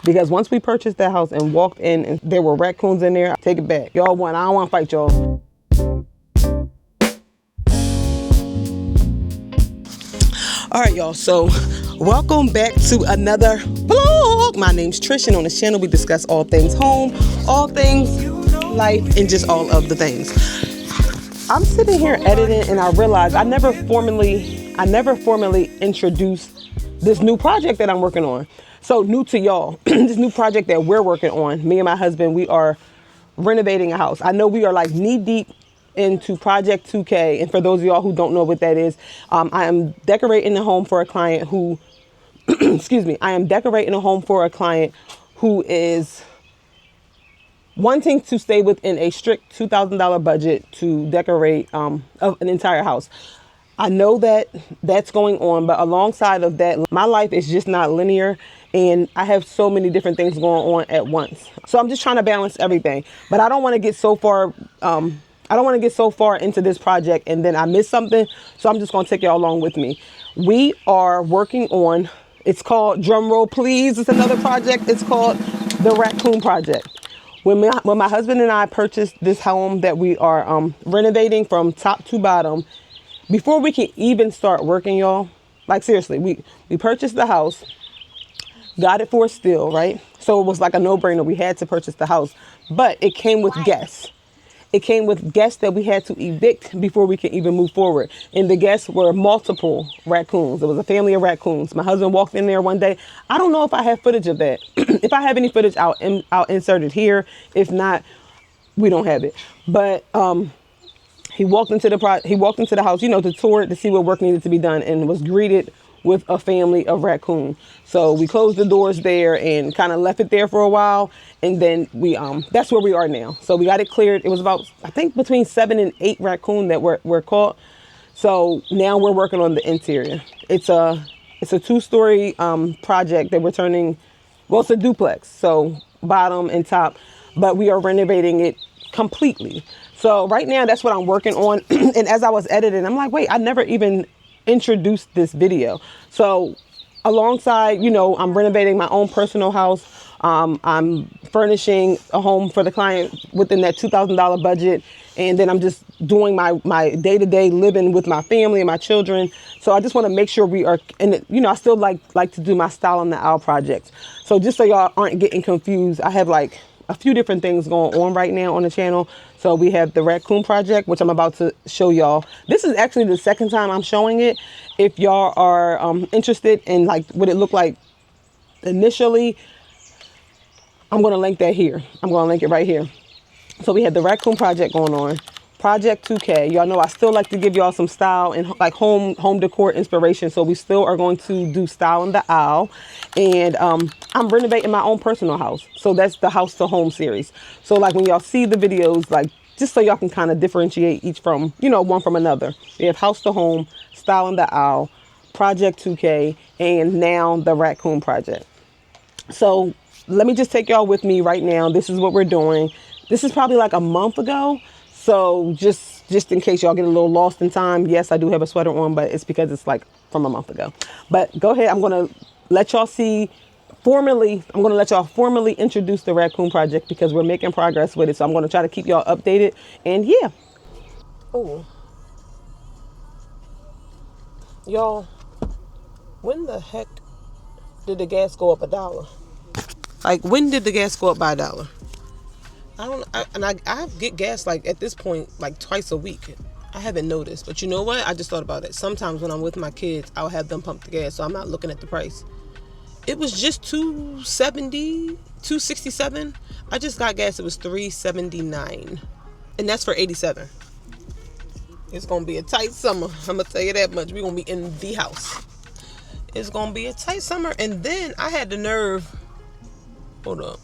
Because once we purchased that house and walked in and there were raccoons in there, take it back. Y'all won. I don't want to fight y'all. All right, y'all. So welcome back to another vlog. My name's Trish, and on this channel we discuss all things home, all things life, and just all of the things. I'm sitting here editing, and I realized I never formally introduced this new project that I'm working on. So new to y'all, this new project that we're working on, me and my husband, we are renovating a house. I know we are like knee deep into Project 2K. And for those of y'all who don't know what that is, I am decorating a home for a client who, excuse me, I am decorating a home for a client who is wanting to stay within a strict $2,000 budget to decorate an entire house. I know that that's going on, but alongside of that, my life is just not linear, and I have so many different things going on at once. So I'm just trying to balance everything, but I don't want to get so far. I don't want to get so far into this project and then I miss something. So I'm just going to take y'all along with me. We are working on, it's called, drum roll please, it's another project. It's called the Raccoon Project. When my husband and I purchased this home that we are renovating from top to bottom, before we can even start working, y'all, like seriously, we purchased the house, got it for a steal, right? So it was like a no-brainer. We had to purchase the house, but it came with guests. It came with guests that we had to evict before we could even move forward. And the guests were multiple raccoons. It was a family of raccoons. My husband walked in there one day. I don't know if I have footage of that. If I have any footage, I'll insert it here. If not, we don't have it. But he walked into the house, you know, to tour it, to see what work needed to be done, and was greeted with a family of raccoon. So we closed the doors there and kind of left it there for a while. And then we, that's where we are now. So we got it cleared. It was about, I think, between 7 and 8 raccoon that were caught. So now we're working on the interior. It's a 2-story project that we're turning, well, it's a duplex. So bottom and top, but we are renovating it completely. So right now that's what I'm working on. And as I was editing, I'm like, wait, I never even introduced this video. So alongside, you know, I'm renovating my own personal house. I'm furnishing a home for the client within that $2,000 budget. And then I'm just doing my day-to-day living with my family and my children. So I just want to make sure we are, and you know, I still like to do my Style on the Owl projects. So just so y'all aren't getting confused, I have like a few different things going on right now on the channel. So we have the Raccoon Project, which I'm about to show y'all. This is actually the second time I'm showing it. If y'all are interested in like what it looked like initially, I'm going to link that here. I'm going to link it right here. So we had the Raccoon Project going on. Project 2K. Y'all know I still like to give y'all some style and like home decor inspiration. So we still are going to do Style on the Owl. And I'm renovating my own personal house. So that's the House to Home series. So like when y'all see the videos, like just so y'all can kind of differentiate each from, you know, one from another. We have House to Home, Style on the Owl, Project 2K, and now the Raccoon Project. So let me just take y'all with me right now. This is what we're doing. This is probably like a month ago. So just in case y'all get a little lost in time, yes, I do have a sweater on, but it's because it's like from a month ago. But go ahead. I'm going to let y'all see formally. I'm going to let y'all formally introduce the Raccoon Project because we're making progress with it. So I'm going to try to keep y'all updated. And yeah. Oh, y'all, when the heck did the gas go up $1? Like, when did the gas go up by $1? I get gas like at this point like twice a week. I haven't noticed, but you know what? I just thought about it. Sometimes when I'm with my kids, I'll have them pump the gas, so I'm not looking at the price. It was just $2.70, $2.67. I just got gas. It was $3.79, and that's for 87. It's gonna be a tight summer. I'm gonna tell you that much. We're gonna be in the house. It's gonna be a tight summer, and then I had the nerve. Hold up.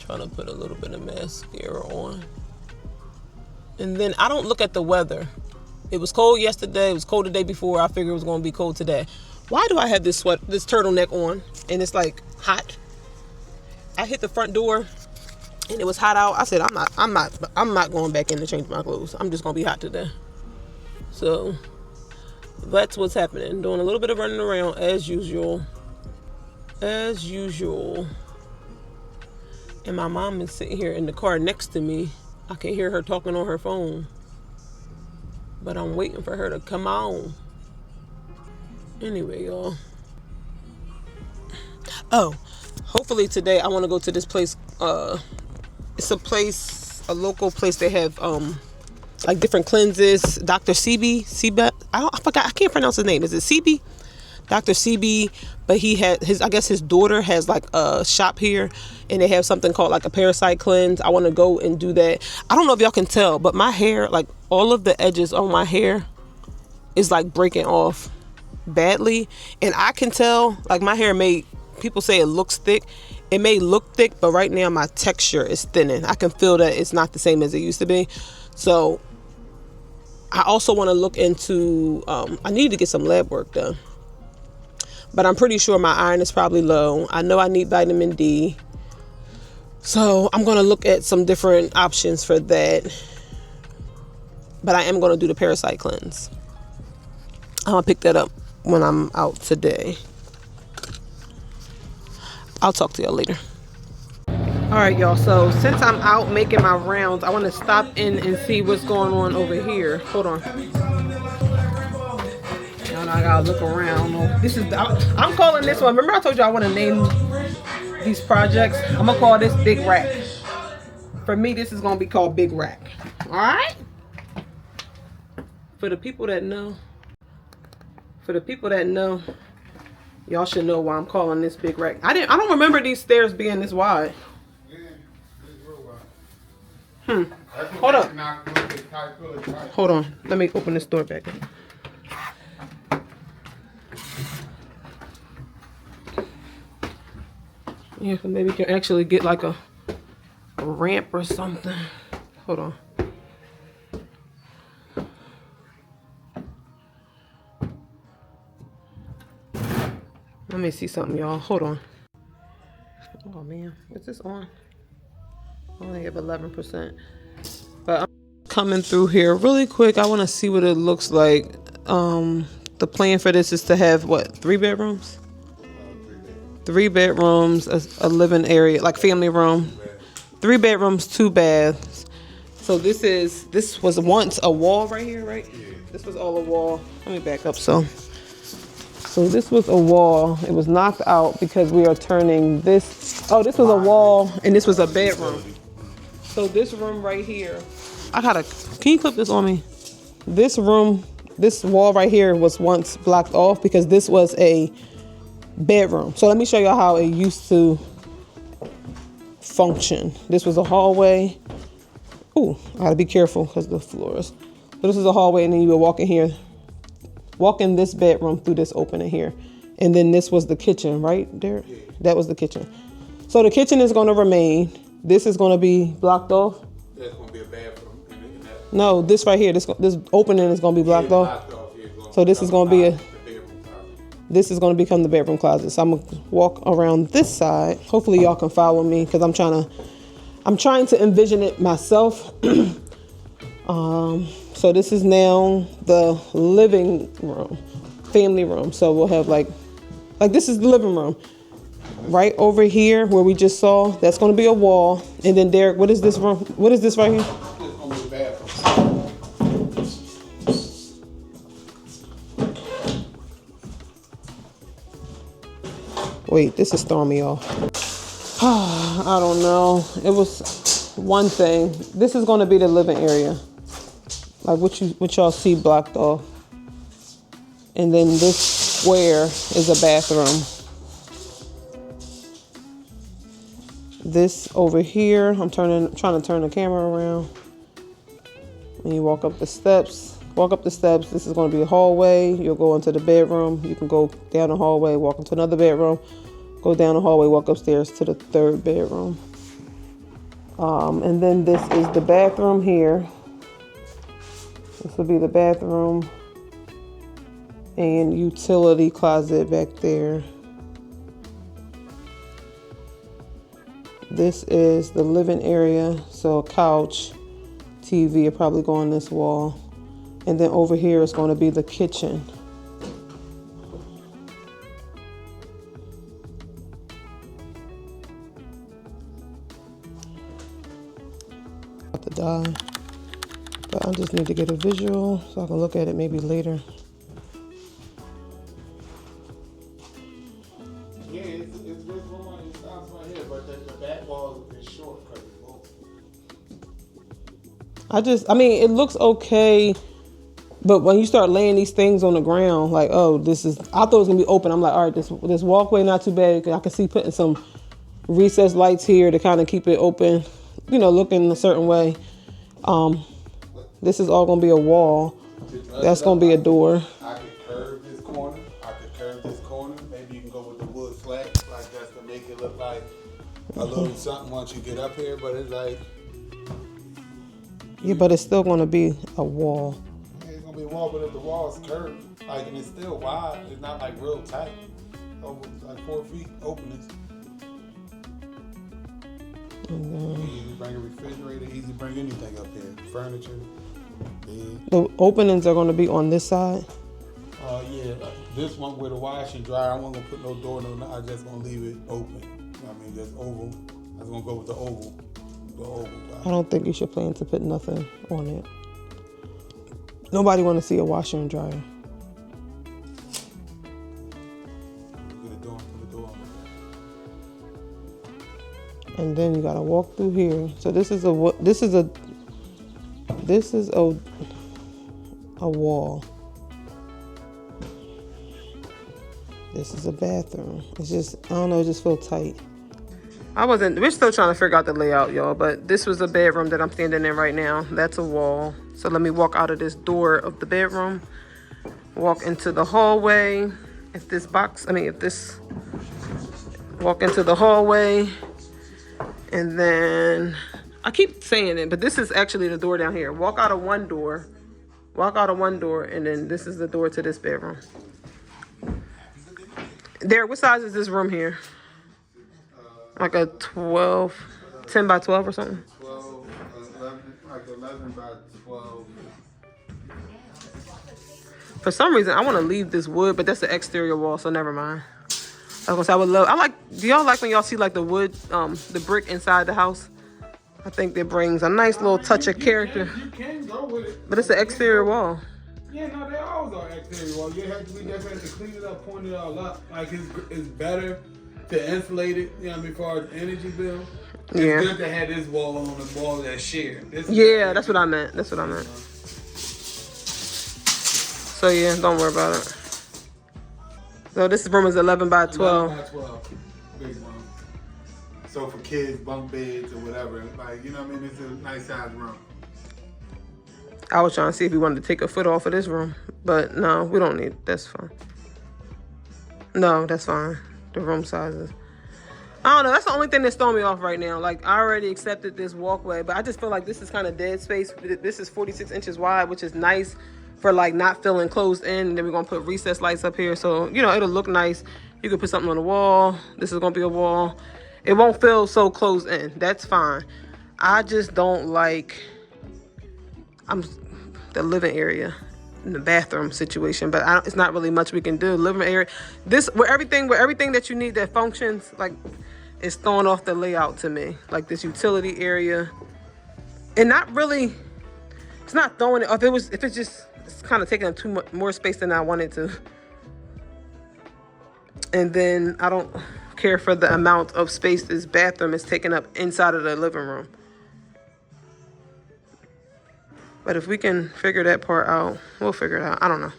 Trying to put a little bit of mascara on. And then I don't look at the weather. It was cold yesterday. It was cold the day before. I figured it was going to be cold today. Why do I have this turtleneck on and it's like hot? I hit the front door and it was hot out. I said, I'm not going back in to change my clothes. I'm just going to be hot today. So that's what's happening. Doing a little bit of running around as usual. And my mom is sitting here in the car next to me. I can hear her talking on her phone. But I'm waiting for her to come on. Anyway, y'all. Oh, hopefully today I want to go to this place. It's a local place. They have like different cleanses. Dr. CB, I forgot. I can't pronounce his name. Is it CB? Dr. CB, but he had I guess his daughter has like a shop here, and they have something called like a parasite cleanse. I want to go and do that. I don't know if y'all can tell, but my hair, like all of the edges on my hair is like breaking off badly, and I can tell like my hair people say it looks thick. It may look thick, but right now my texture is thinning. I can feel that it's not the same as it used to be. So I also want to look into I need to get some lab work done. But I'm pretty sure my iron is probably low. I know I need vitamin D. So I'm going to look at some different options for that. But I am going to do the parasite cleanse. I'm going to pick that up when I'm out today. I'll talk to y'all later. All right, y'all. So since I'm out making my rounds, I want to stop in and see what's going on over here. Hold on. I gotta look around. I'm calling this one. Remember I told you I want to name these projects? I'm gonna call this Big Rack. For me, this is gonna be called Big Rack. All right. For the people that know, y'all should know why I'm calling this Big Rack. I don't remember these stairs being this wide. Yeah, it's real wide. Hold on. Hold on. Let me open this door back up. Yeah, so maybe you can actually get like a ramp or something. Hold on. Let me see something, y'all. Hold on. Oh man, is this on? I only have 11%. But I'm coming through here really quick. I want to see what it looks like. The plan for this is to have what, 3 bedrooms? 3 bedrooms, a living area, like family room. 3 bedrooms, 2 baths. So this was once a wall right here, right? This was all a wall. Let me back up. So this was a wall. It was knocked out because we are turning this. Oh, this was a wall and this was a bedroom. So this room right here, can you clip this on me? This room, this wall right here was once blocked off because this was a bedroom. So let me show y'all how it used to function. This was a hallway. Ooh, I gotta be careful because the floors. So this is a hallway, and then you would walk in this bedroom through this opening here. And then this was the kitchen, right, Derek? Yeah. That was the kitchen. So the kitchen is gonna remain. This is gonna be blocked off. That's gonna be a bathroom. No, this right here, this opening is gonna be blocked off. So this is gonna be this is going to become the bedroom closet. So I'm going to walk around this side. Hopefully y'all can follow me because I'm trying to envision it myself. So this is now the living room, family room. So we'll have like this is the living room. Right over here where we just saw, that's going to be a wall. And then Derek, what is this room? What is this right here? It's going to be the bathroom. Wait, this is throwing me off. I don't know. It was one thing. This is going to be the living area. Like what y'all see blocked off. And then this square is a bathroom. This over here, I'm trying to turn the camera around. And you walk up the steps. This is going to be a hallway. You'll go into the bedroom. You can go down the hallway, walk into another bedroom, go down the hallway, walk upstairs to the 3rd bedroom. And then this is the bathroom here. This will be the bathroom and utility closet back there. This is the living area. So a couch, TV will probably go on this wall. And then over here is going to be the kitchen. die. But I just need to get a visual so I can look at it maybe later. Yeah, it's this one. It stops right here, but the back wall is short because it's low. I mean, it looks okay. But when you start laying these things on the ground, like, oh, I thought it was gonna be open. I'm like, all right, this walkway not too bad. I can see putting some recessed lights here to kind of keep it open, looking a certain way. This is all gonna be a wall. That's gonna be a door. I could curve this corner. Maybe you can go with the wood slats like that's to make it look like a little something once you get up here. But it's like, yeah, but it's still gonna be a wall. it's gonna be a wall, but if the wall's curved, like, and it's still wide, it's not like real tight. It's like 4 feet openness. Easy to bring a refrigerator, easy to bring anything up here. Furniture. Bed. The openings are gonna be on this side. Yeah, this one with a wash and dryer, I wasn't gonna put no door, I'm just gonna leave it open. I mean, just oval. I was gonna go with the oval. I don't think you should plan to put nothing on it. Nobody want to see a washer and dryer. Put a door on it. And then you gotta walk through here. So this is a wall. This is a bathroom. It's just, I don't know, it just feels tight. We're still trying to figure out the layout, y'all, but this was a bedroom that I'm standing in right now. That's a wall. So let me walk out of this door of the bedroom, walk into the hallway. Walk into the hallway, and then, I keep saying it, but this is actually the door down here. Walk out of one door, and then this is the door to this bedroom. What size is this room here? Like a 10 by 12 or something? 12, 11, like 11 by 12. For some reason, I want to leave this wood, but that's the exterior wall, so never mind. Do y'all like when y'all see like the wood, the brick inside the house? I think that brings a nice little touch of character. You can go with it. But it's an exterior wall. Yeah, no, they always are exterior wall. We just have to clean it up, point it all up. Like, it's better to insulate it, you know what I mean, as far as energy bill. It's good to have this wall on the wall that's shared. That's what I meant. So yeah, don't worry about it. So this room is 11 by 12. 11 by 12. Big room. So for kids, bunk beds or whatever, like, you know what I mean, it's a nice size room. I was trying to see if we wanted to take a foot off of this room, but no, we don't need, that's fine. No, that's fine. The room sizes. I don't know, that's the only thing that's throwing me off right now. Like, I already accepted this walkway, but I just feel like this is kind of dead space. This is 46 inches wide, which is nice for like not feeling closed in. And then we're gonna put recessed lights up here, so it'll look nice. You could put something on the wall. This is gonna be a wall. It won't feel so closed in. That's fine. I just don't like the living area and the bathroom situation, but it's not really much we can do. Living area, where everything that you need that functions, like, it's throwing off the layout to me. Like this utility area, and not really. It's not throwing it off. It's kind of taking up too much more space than I wanted to. And then I don't care for the amount of space this bathroom is taking up inside of the living room. But if we can figure that part out, we'll figure it out. I don't know.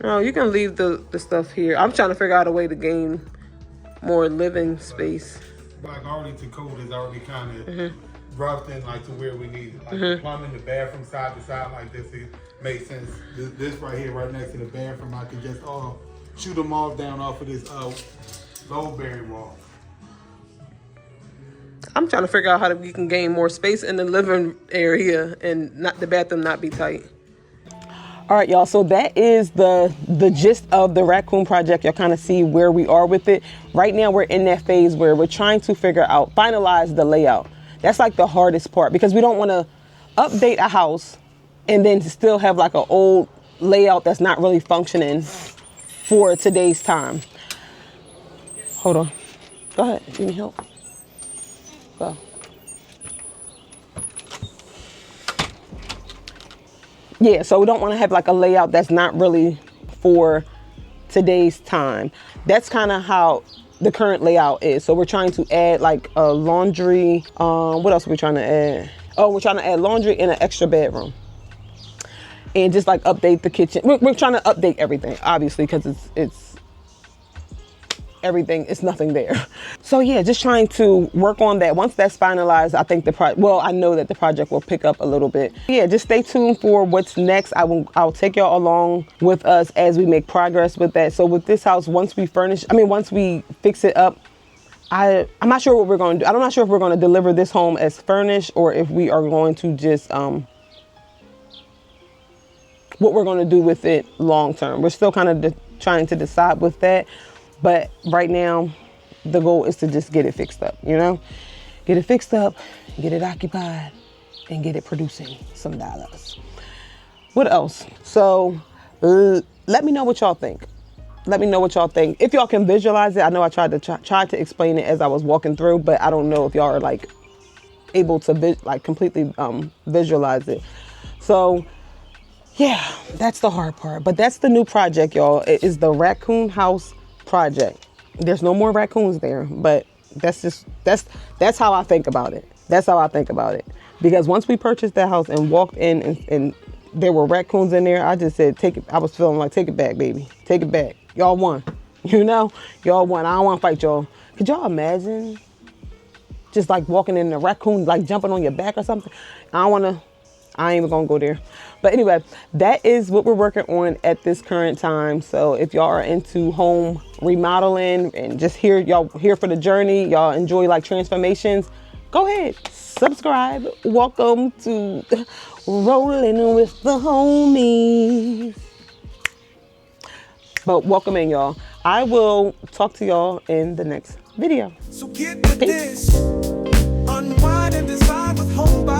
No, you can leave the stuff here. I'm trying to figure out a way to gain more living space. Like, already to code is already kind of roughed in, like, to where we need it. Like, the plumbing, the bathroom side to side like this, it makes sense. This right here, right next to the bathroom, I could just shoot them all down off of this load-bearing wall. I'm trying to figure out how we can gain more space in the living area and not the bathroom not be tight. All right, y'all, so that is the gist of the Raccoon project. Y'all kind of see where we are with it. Right now, we're in that phase where we're trying to finalize the layout. That's like the hardest part, because we don't want to update a house and then still have like an old layout that's not really functioning for today's time. Hold on. Go ahead. You need help? Go. Yeah, so we don't want to have like a layout that's not really for today's time. That's kind of how the current layout is. So we're trying to add like a laundry. What else are we trying to add? Oh, we're trying to add laundry in an extra bedroom. And just like update the kitchen. We're trying to update everything, obviously, because it's everything, it's nothing there. So yeah, just trying to work on that. Once that's finalized, I think I know that the project will pick up a little bit. Yeah, just stay tuned for what's next. I'll take y'all along with us as we make progress with that. So with this house, once we fix it up, I'm not sure what we're going to do. I'm not sure if we're going to deliver this home as furnished or if we are going to just, what we're going to do with it long term. We're still kind of trying to decide with that. But right now, the goal is to just get it fixed up, you know? Get it fixed up, get it occupied, and get it producing some dollars. What else? So let me know what y'all think. Let me know what y'all think. If y'all can visualize it, I know I tried to explain it as I was walking through, but I don't know if y'all are like able to completely visualize it. So yeah, that's the hard part. But that's the new project, y'all. It is the Raccoon House Project. There's no more raccoons there, but that's how I think about it. That's how I think about it. Because once we purchased that house and walked in and there were raccoons in there, I just said, take it. I was feeling like, take it back, baby. Take it back. Y'all won. You know? Y'all won. I don't want to fight y'all. Could y'all imagine just like walking in the raccoon, like jumping on your back or something? I ain't even gonna go there. But anyway, that is what we're working on at this current time. So if y'all are into home remodeling and just y'all here for the journey, y'all enjoy like transformations, go ahead, subscribe. Welcome to Rolling with the Homies. But welcome in, y'all. I will talk to y'all in the next video. So get with this, unwind and decide with home.